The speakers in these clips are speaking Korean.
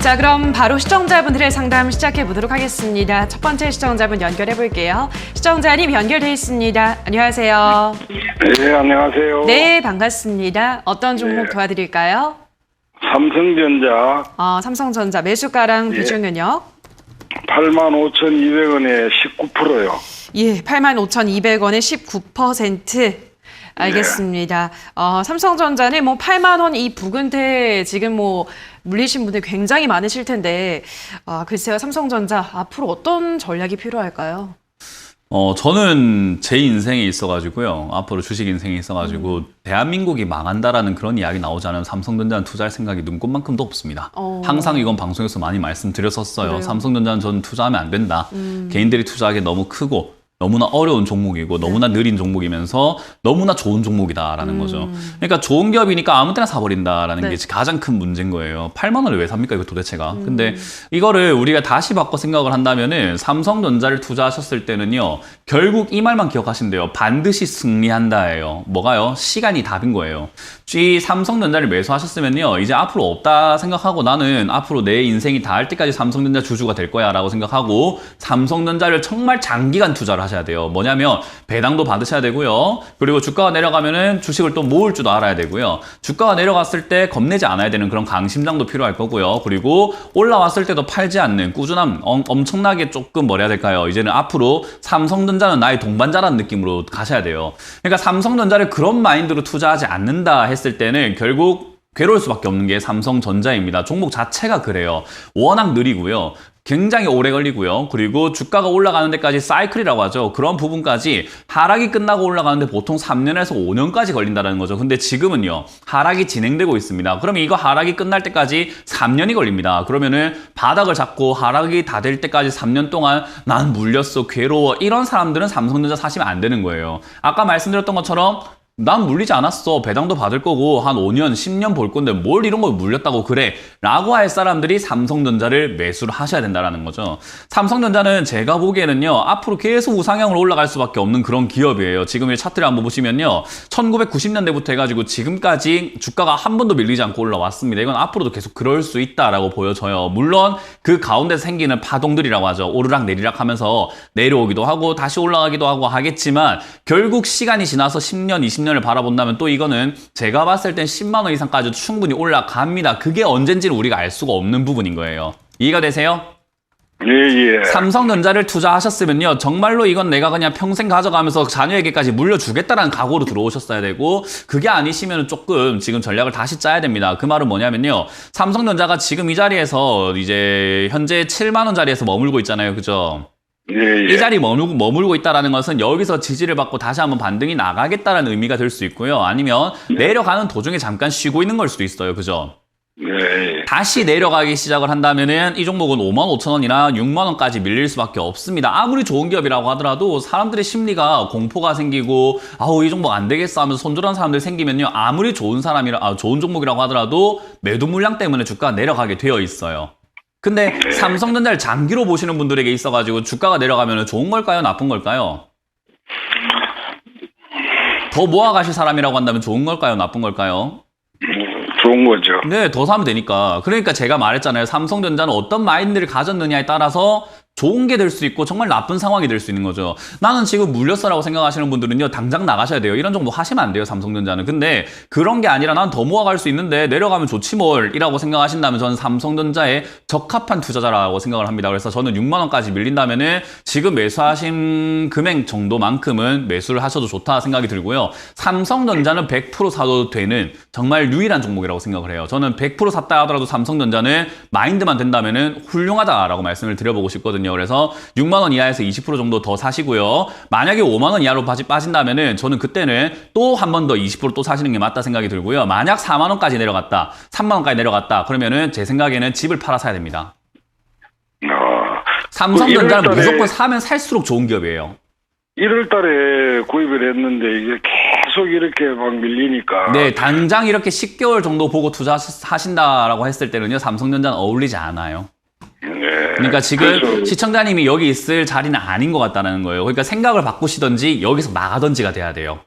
자, 그럼 바로 시청자분들의 상담 시작해 보도록 하겠습니다. 첫 번째 시청자분 연결해 볼게요. 시청자님 연결돼 있습니다. 안녕하세요. 네, 안녕하세요. 네, 반갑습니다. 어떤 종목 네. 도와드릴까요? 삼성전자 삼성전자 매수가랑 예. 비중은요? 85,200원에 19%요. 예, 85,200원에 19%. 알겠습니다. 삼성전자는 뭐 8만 원 이 부근대 지금 뭐 물리신 분들 굉장히 많으실 텐데, 글쎄요, 삼성전자 앞으로 어떤 전략이 필요할까요? 저는 제 인생에 있어가지고요. 앞으로 주식 인생에 있어가지고 대한민국이 망한다라는 그런 이야기 나오지 않으면 삼성전자는 투자할 생각이 눈꼽만큼도 없습니다. 항상 이건 방송에서 많이 말씀드렸었어요. 그래요? 삼성전자는 저는 투자하면 안 된다. 개인들이 투자하기 너무 크고 너무나 어려운 종목이고 너무나 느린 종목이면서 너무나 좋은 종목이다라는 거죠. 그러니까 좋은 기업이니까 아무 때나 사버린다라는 네. 게 가장 큰 문제인 거예요. 8만 원을 왜 삽니까 이거 도대체가. 근데 이거를 우리가 다시 바꿔 생각을 한다면은 삼성전자를 투자하셨을 때는요. 결국 이 말만 기억하시면 돼요. 반드시 승리한다예요. 뭐가요? 시간이 답인 거예요. 이 삼성전자를 매수하셨으면요. 이제 앞으로 없다 생각하고 나는 앞으로 내 인생이 닿을 때까지 삼성전자 주주가 될 거야 라고 생각하고 삼성전자를 정말 장기간 투자를 하셔야 돼요. 뭐냐면 배당도 받으셔야 되고요. 그리고 주가가 내려가면은 주식을 또 모을 줄도 알아야 되고요. 주가가 내려갔을 때 겁내지 않아야 되는 그런 강심장도 필요할 거고요. 그리고 올라왔을 때도 팔지 않는 꾸준함, 엄청나게 조금 뭐라 해야 될까요? 이제는 앞으로 삼성전자는 나의 동반자라는 느낌으로 가셔야 돼요. 그러니까 삼성전자를 그런 마인드로 투자하지 않는다 했을 때는 결국 괴로울 수밖에 없는 게 삼성전자입니다. 종목 자체가 그래요. 워낙 느리고요. 굉장히 오래 걸리고요. 그리고 주가가 올라가는 데까지 사이클이라고 하죠. 그런 부분까지 하락이 끝나고 올라가는데 보통 3년에서 5년까지 걸린다는 거죠. 근데 지금은요. 하락이 진행되고 있습니다. 그러면 이거 하락이 끝날 때까지 3년이 걸립니다. 그러면은 바닥을 잡고 하락이 다 될 때까지 3년 동안 난 물렸어, 괴로워. 이런 사람들은 삼성전자 사시면 안 되는 거예요. 아까 말씀드렸던 것처럼 난 물리지 않았어. 배당도 받을 거고 한 5년, 10년 볼 건데 뭘 이런 걸 물렸다고 그래. 라고 할 사람들이 삼성전자를 매수를 하셔야 된다는 거죠. 삼성전자는 제가 보기에는요. 앞으로 계속 우상향으로 올라갈 수밖에 없는 그런 기업이에요. 지금 이 차트를 한번 보시면요. 1990년대부터 해가지고 지금까지 주가가 한 번도 밀리지 않고 올라왔습니다. 이건 앞으로도 계속 그럴 수 있다라고 보여져요. 물론 그 가운데서 생기는 파동들이라고 하죠. 오르락 내리락 하면서 내려오기도 하고 다시 올라가기도 하고 하겠지만 결국 시간이 지나서 10년, 20년을 바라본다면 또 이거는 제가 봤을 땐 10만 원 이상까지 충분히 올라갑니다. 그게 언젠지는 우리가 알 수가 없는 부분인 거예요. 이해가 되세요? 예. 삼성전자를 투자하셨으면요. 정말로 이건 내가 그냥 평생 가져가면서 자녀에게까지 물려주겠다라는 각오로 들어오셨어야 되고 그게 아니시면 조금 지금 전략을 다시 짜야 됩니다. 그 말은 뭐냐면요. 삼성전자가 지금 이 자리에서 이제 현재 7만 원 자리에서 머물고 있잖아요. 그죠? 예. 이 자리 머물고 있다는 것은 여기서 지지를 받고 다시 한번 반등이 나가겠다는 의미가 될 수 있고요. 아니면 내려가는 도중에 잠깐 쉬고 있는 걸 수도 있어요. 그죠? 네. 다시 내려가기 시작을 한다면은 이 종목은 55,000원이나 6만원까지 밀릴 수밖에 없습니다. 아무리 좋은 기업이라고 하더라도 사람들의 심리가 공포가 생기고 아우 이 종목 안 되겠어 하면서 손절한 사람들이 생기면요. 아무리 좋은 좋은 종목이라고 하더라도 매도 물량 때문에 주가가 내려가게 되어 있어요. 근데 삼성전자를 장기로 보시는 분들에게 있어가지고 주가가 내려가면 좋은 걸까요? 나쁜 걸까요? 더 모아가실 사람이라고 한다면 좋은 걸까요? 나쁜 걸까요? 좋은 거죠. 네, 더 사면 되니까. 그러니까 제가 말했잖아요. 삼성전자는 어떤 마인드를 가졌느냐에 따라서 좋은 게 될 수 있고 정말 나쁜 상황이 될 수 있는 거죠. 나는 지금 물렸어라고 생각하시는 분들은요. 당장 나가셔야 돼요. 이런 정도 하시면 안 돼요. 삼성전자는. 근데 그런 게 아니라 난 더 모아갈 수 있는데 내려가면 좋지 뭘 이라고 생각하신다면 저는 삼성전자에 적합한 투자자라고 생각을 합니다. 그래서 저는 6만 원까지 밀린다면은 지금 매수하신 금액 정도만큼은 매수를 하셔도 좋다 생각이 들고요. 삼성전자는 100% 사도 되는 정말 유일한 종목이라고 생각을 해요. 저는 100% 샀다 하더라도 삼성전자는 마인드만 된다면은 훌륭하다라고 말씀을 드려보고 싶거든요. 그래서 6만 원 이하에서 20% 정도 더 사시고요. 만약에 5만 원 이하로 빠진다면은 저는 그때는 또 한 번 더 20% 또 사시는 게 맞다 생각이 들고요. 만약 4만 원까지 내려갔다, 3만 원까지 내려갔다 그러면은 제 생각에는 집을 팔아 사야 됩니다. 삼성전자는 무조건 사면 살수록 좋은 기업이에요. 1월 달에 구입을 했는데 이게 계속 이렇게 막 밀리니까. 네, 당장 이렇게 10개월 정도 보고 투자하신다라고 했을 때는요. 삼성전자는 어울리지 않아요. 그러니까 지금 그렇죠. 시청자님이 여기 있을 자리는 아닌 것 같다는 거예요. 그러니까 생각을 바꾸시던지 여기서 나가던지가 돼야 돼요.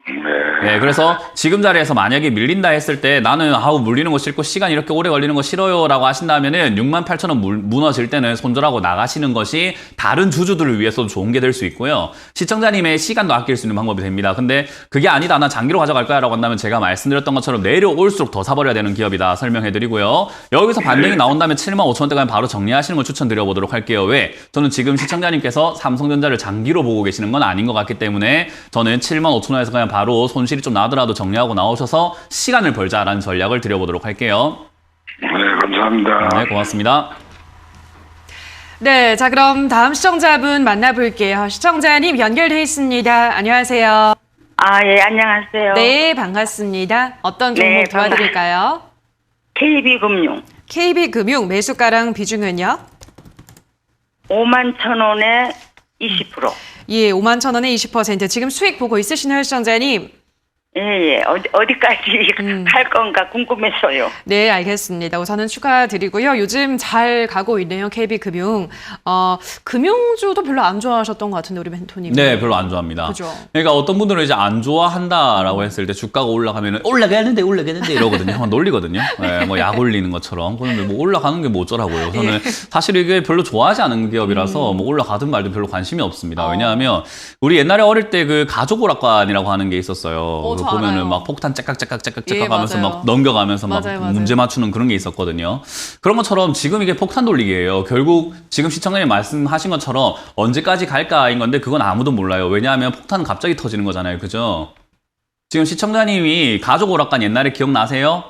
네. 네, 그래서 지금 자리에서 만약에 밀린다 했을 때 나는 아우 물리는 거 싫고 시간 이렇게 오래 걸리는 거 싫어요라고 하신다면은 68,000원 무너질 때는 손절하고 나가시는 것이 다른 주주들을 위해서도 좋은 게 될 수 있고요. 시청자님의 시간도 아낄 수 있는 방법이 됩니다. 근데 그게 아니다, 나 장기로 가져갈 거야 라고 한다면 제가 말씀드렸던 것처럼 내려올수록 더 사버려야 되는 기업이다 설명해드리고요. 여기서 반등이 나온다면 75,000원대까지 바로 정리하시는 걸 추천드려보도록 할게요. 왜? 저는 지금 시청자님께서 삼성전자를 장기로 보고 계시는 건 아닌 것 같기 때문에 저는 75,000원에서 그냥 바로 손실이 좀 나더라도 정리하고 나오셔서 시간을 벌자라는 전략을 드려보도록 할게요. 네, 감사합니다. 네, 고맙습니다. 네, 자 그럼 다음 시청자분 만나볼게요. 시청자님 연결돼 있습니다. 안녕하세요. 아, 예, 안녕하세요. 네, 반갑습니다. 어떤 종목 네, 도와드릴까요? KB금융 KB금융 매수가랑 비중은요? 51,000원에 20%. 예, 51,000원에 20%. 지금 수익 보고 있으시나요, 시청자님? 예, 예. 어디까지 할 건가 궁금했어요. 네, 알겠습니다. 우선은 축하드리고요. 요즘 잘 가고 있네요, KB금융. 금융주도 별로 안 좋아하셨던 것 같은데, 우리 멘토님. 네, 별로 안 좋아합니다. 그죠. 그러니까 어떤 분들은 이제 안 좋아한다라고 했을 때 주가가 올라가면은 올라가는데 이러거든요. 막 놀리거든요. 네, 뭐 약 올리는 것처럼. 그런데 뭐 올라가는 게 뭐 어쩌라고요. 저는 사실 이게 별로 좋아하지 않은 기업이라서 뭐 올라가든 말든 별로 관심이 없습니다. 왜냐하면 우리 옛날에 어릴 때 그 가족 오락관이라고 하는 게 있었어요. 저 보면은 알아요. 막 폭탄 째깍째깍 예, 하면서 맞아요. 막 넘겨가면서 막 맞아요. 문제 맞추는 그런 게 있었거든요. 그런 것처럼 지금 이게 폭탄 돌리기예요. 결국 지금 시청자님 말씀하신 것처럼 언제까지 갈까인 건데 그건 아무도 몰라요. 왜냐하면 폭탄은 갑자기 터지는 거잖아요. 그죠? 지금 시청자님이 가족 오락관 옛날에 기억나세요?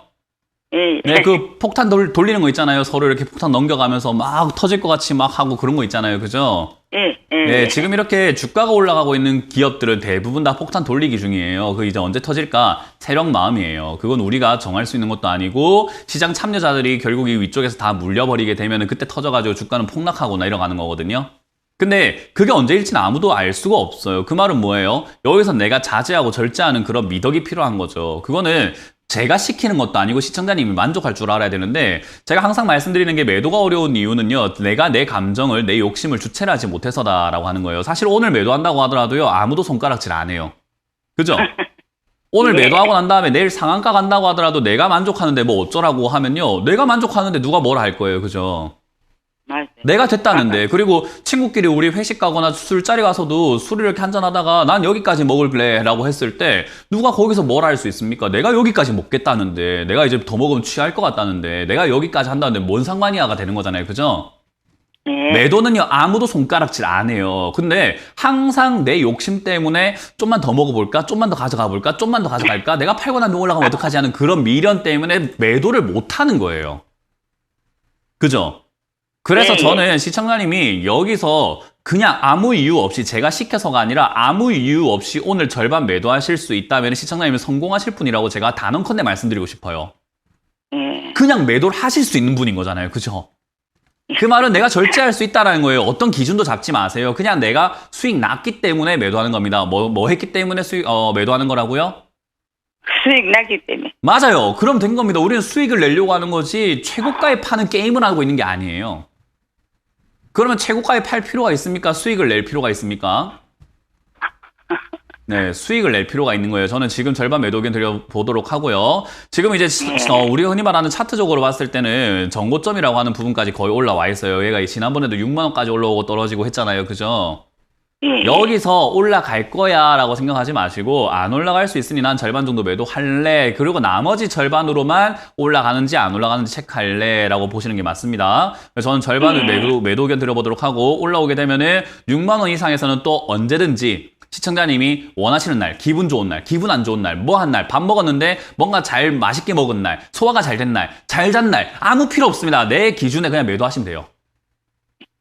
예, 예. 네, 그 폭탄 돌리는 거 있잖아요. 서로 이렇게 폭탄 넘겨가면서 막 터질 것 같이 막 하고 그런 거 있잖아요. 그죠? 예, 예. 네, 지금 이렇게 주가가 올라가고 있는 기업들은 대부분 다 폭탄 돌리기 중이에요. 그 이제 언제 터질까? 세력 마음이에요. 그건 우리가 정할 수 있는 것도 아니고 시장 참여자들이 결국 이 위쪽에서 다 물려버리게 되면 그때 터져가지고 주가는 폭락하고 내려가는 거거든요. 근데 그게 언제일지는 아무도 알 수가 없어요. 그 말은 뭐예요? 여기서 내가 자제하고 절제하는 그런 미덕이 필요한 거죠. 그거는 제가 시키는 것도 아니고 시청자님이 만족할 줄 알아야 되는데 제가 항상 말씀드리는 게 매도가 어려운 이유는요. 내가 내 감정을 내 욕심을 주체를 하지 못해서다라고 하는 거예요. 사실 오늘 매도한다고 하더라도요. 아무도 손가락질 안 해요. 그죠? 오늘 네. 매도하고 난 다음에 내일 상한가 간다고 하더라도 내가 만족하는데 뭐 어쩌라고 하면요. 내가 만족하는데 누가 뭘 할 거예요. 그죠? 맞아요. 내가 됐다는데. 그리고 친구끼리 우리 회식 가거나 술자리 가서도 술을 이렇게 한잔하다가 난 여기까지 먹을래 라고 했을 때 누가 거기서 뭘 할 수 있습니까? 내가 여기까지 먹겠다는데 내가 이제 더 먹으면 취할 것 같다는데 내가 여기까지 한다는데 뭔 상관이야가 되는 거잖아요. 그죠? 네. 매도는요 아무도 손가락질 안 해요. 근데 항상 내 욕심 때문에 좀만 더 먹어볼까? 좀만 더 가져가 볼까? 좀만 더 가져갈까? 내가 팔고 난 뒤 올라가면 어떡하지 하는 그런 미련 때문에 매도를 못 하는 거예요. 그죠? 그래서 네. 저는 시청자님이 여기서 그냥 아무 이유 없이 제가 시켜서가 아니라 아무 이유 없이 오늘 절반 매도하실 수 있다면 시청자님은 성공하실 분이라고 제가 단언컨대 말씀드리고 싶어요. 예. 그냥 매도를 하실 수 있는 분인 거잖아요. 그죠? 그 말은 내가 절제할 수 있다라는 거예요. 어떤 기준도 잡지 마세요. 그냥 내가 수익 났기 때문에 매도하는 겁니다. 뭐 했기 때문에 매도하는 거라고요? 수익 나기 때문에. 맞아요. 그럼 된 겁니다. 우리는 수익을 내려고 하는 거지 최고가에 파는 게임을 하고 있는 게 아니에요. 그러면 최고가에 팔 필요가 있습니까? 수익을 낼 필요가 있습니까? 네, 수익을 낼 필요가 있는 거예요. 저는 지금 절반 매도 의견 드려보도록 하고요. 지금 이제 우리가 흔히 말하는 차트적으로 봤을 때는 정고점이라고 하는 부분까지 거의 올라와 있어요. 얘가 지난번에도 6만 원까지 올라오고 떨어지고 했잖아요. 그죠? 예. 여기서 올라갈 거야 라고 생각하지 마시고 안 올라갈 수 있으니 난 절반 정도 매도할래. 그리고 나머지 절반으로만 올라가는지 안 올라가는지 체크할래 라고 보시는 게 맞습니다. 그래서 저는 절반을 매도 의견 드려보도록 하고 올라오게 되면은 6만 원 이상에서는 또 언제든지 시청자님이 원하시는 날, 기분 좋은 날, 기분 안 좋은 날, 뭐 한 날, 밥 먹었는데 뭔가 잘 맛있게 먹은 날, 소화가 잘 된 날, 잘 잔 날 아무 필요 없습니다. 내 기준에 그냥 매도하시면 돼요.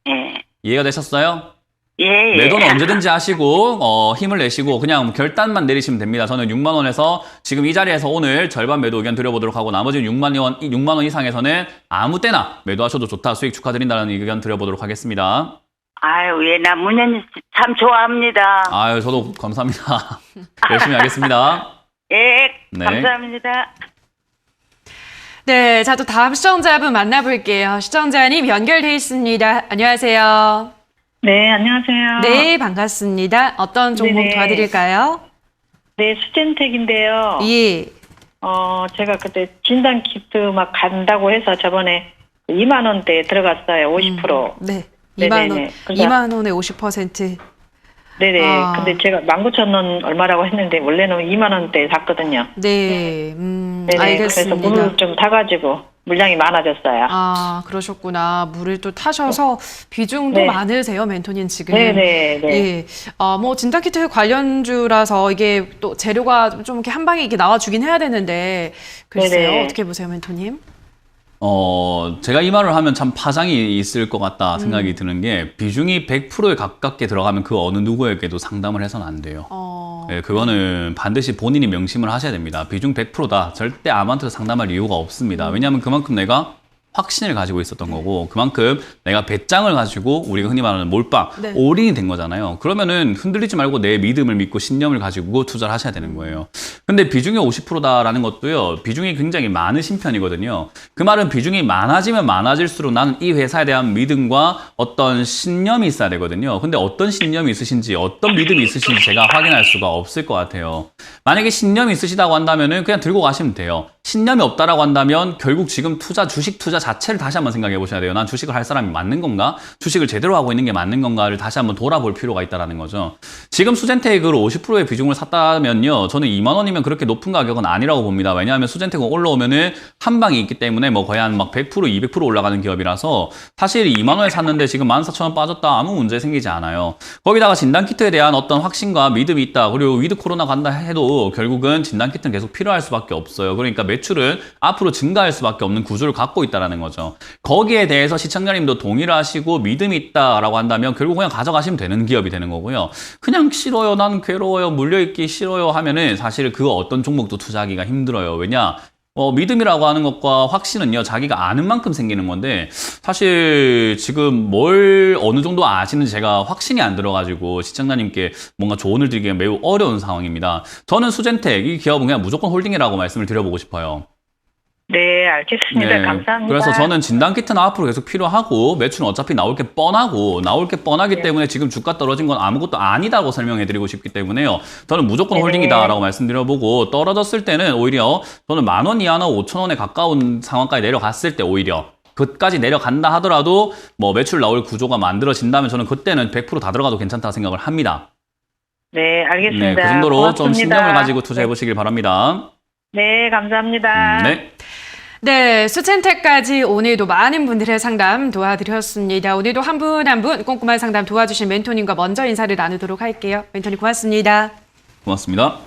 예. 이해가 되셨어요? 예. 예. 매도는 언제든지 하시고 힘을 내시고 그냥 결단만 내리시면 됩니다. 저는 6만 원에서 지금 이 자리에서 오늘 절반 매도 의견 드려보도록 하고 나머지 6만 원 이상에서는 아무 때나 매도하셔도 좋다. 수익 축하드린다는 의견 드려보도록 하겠습니다. 아유, 예, 나 문현희 씨 참 좋아합니다. 아유, 저도 감사합니다. 열심히 하겠습니다. 예, 네. 감사합니다. 네, 자, 또 다음 시청자분 만나볼게요. 시청자님 연결돼 있습니다. 안녕하세요. 네, 안녕하세요. 네, 반갑습니다. 어떤 종목 네네. 도와드릴까요? 네, 수젠텍인데요. 예. 제가 그때 진단 키트 막 간다고 해서 저번에 2만 원대에 들어갔어요. 50%. 네. 네네네. 2만 원. 그래서- 2만 원에 50%. 네네. 아. 근데 제가 19,000원 얼마라고 했는데 원래는 2만 원대에 샀거든요. 네. 네네. 알겠습니다. 그래서 물을 좀 타가지고 물량이 많아졌어요. 아, 그러셨구나. 물을 또 타셔서 비중도 네. 많으세요, 멘토님 지금. 네네. 네. 예. 뭐 진단키트 관련주라서 이게 또 재료가 좀 이렇게 한 방에 이렇게 나와주긴 해야 되는데 글쎄요, 네네. 어떻게 보세요, 멘토님? 제가 이 말을 하면 참 파장이 있을 것 같다 생각이 드는 게 비중이 100%에 가깝게 들어가면 그 어느 누구에게도 상담을 해서는 안 돼요. 네, 그거는 반드시 본인이 명심을 하셔야 됩니다. 비중 100%다. 절대 아무한테도 상담할 이유가 없습니다. 왜냐하면 그만큼 내가 확신을 가지고 있었던 거고 그만큼 내가 배짱을 가지고 우리가 흔히 말하는 몰빵, 네. 올인이 된 거잖아요. 그러면은 흔들리지 말고 내 믿음을 믿고 신념을 가지고 투자를 하셔야 되는 거예요. 근데 비중이 50%다라는 것도요. 비중이 굉장히 많으신 편이거든요. 그 말은 비중이 많아지면 많아질수록 나는 이 회사에 대한 믿음과 어떤 신념이 있어야 되거든요. 근데 어떤 신념이 있으신지 어떤 믿음이 있으신지 제가 확인할 수가 없을 것 같아요. 만약에 신념이 있으시다고 한다면은 그냥 들고 가시면 돼요. 신념이 없다라고 한다면 결국 지금 주식 투자 자체를 다시 한번 생각해 보셔야 돼요. 난 주식을 할 사람이 맞는 건가? 주식을 제대로 하고 있는 게 맞는 건가를 다시 한번 돌아볼 필요가 있다는 거죠. 지금 수젠텍으로 50%의 비중을 샀다면요. 저는 2만 원이면 그렇게 높은 가격은 아니라고 봅니다. 왜냐하면 수젠텍은 올라오면은 한 방이 있기 때문에 뭐 거의 한 막 100%, 200% 올라가는 기업이라서 사실 2만 원에 샀는데 지금 14,000원 빠졌다 아무 문제 생기지 않아요. 거기다가 진단키트에 대한 어떤 확신과 믿음이 있다. 그리고 위드 코로나 간다 해도 결국은 진단키트는 계속 필요할 수밖에 없어요. 그러니까 매출은 앞으로 증가할 수밖에 없는 구조를 갖고 있다는 거죠. 거기에 대해서 시청자님도 동의를 하시고 믿음이 있다라고 한다면 결국 그냥 가져가시면 되는 기업이 되는 거고요. 그냥 싫어요, 난 괴로워요, 물려있기 싫어요 하면은 사실 그 어떤 종목도 투자하기가 힘들어요. 왜냐? 믿음이라고 하는 것과 확신은요, 자기가 아는 만큼 생기는 건데, 사실 지금 뭘 어느 정도 아시는지 제가 확신이 안 들어가지고 시청자님께 뭔가 조언을 드리기가 매우 어려운 상황입니다. 저는 수젠텍, 이 기업은 그냥 무조건 홀딩이라고 말씀을 드려보고 싶어요. 네, 알겠습니다. 네. 감사합니다. 그래서 저는 진단키트는 앞으로 계속 필요하고 매출은 어차피 나올 게 뻔하기 때문에 지금 주가 떨어진 건 아무것도 아니다고 설명해드리고 싶기 때문에요. 저는 무조건 네. 홀딩이다라고 말씀드려보고 떨어졌을 때는 오히려 저는 10,000원 이하나 5,000원에 가까운 상황까지 내려갔을 때 오히려 그까지 내려간다 하더라도 뭐 매출 나올 구조가 만들어진다면 저는 그때는 100% 다 들어가도 괜찮다 생각을 합니다. 네, 알겠습니다. 네, 그 정도로 고맙습니다. 좀 신념을 가지고 투자해보시길 바랍니다. 네, 감사합니다. 네. 네, 수첸텍까지 오늘도 많은 분들의 상담 도와드렸습니다. 오늘도 한 분 한 분 꼼꼼한 상담 도와주신 멘토님과 먼저 인사를 나누도록 할게요. 멘토님 고맙습니다. 고맙습니다.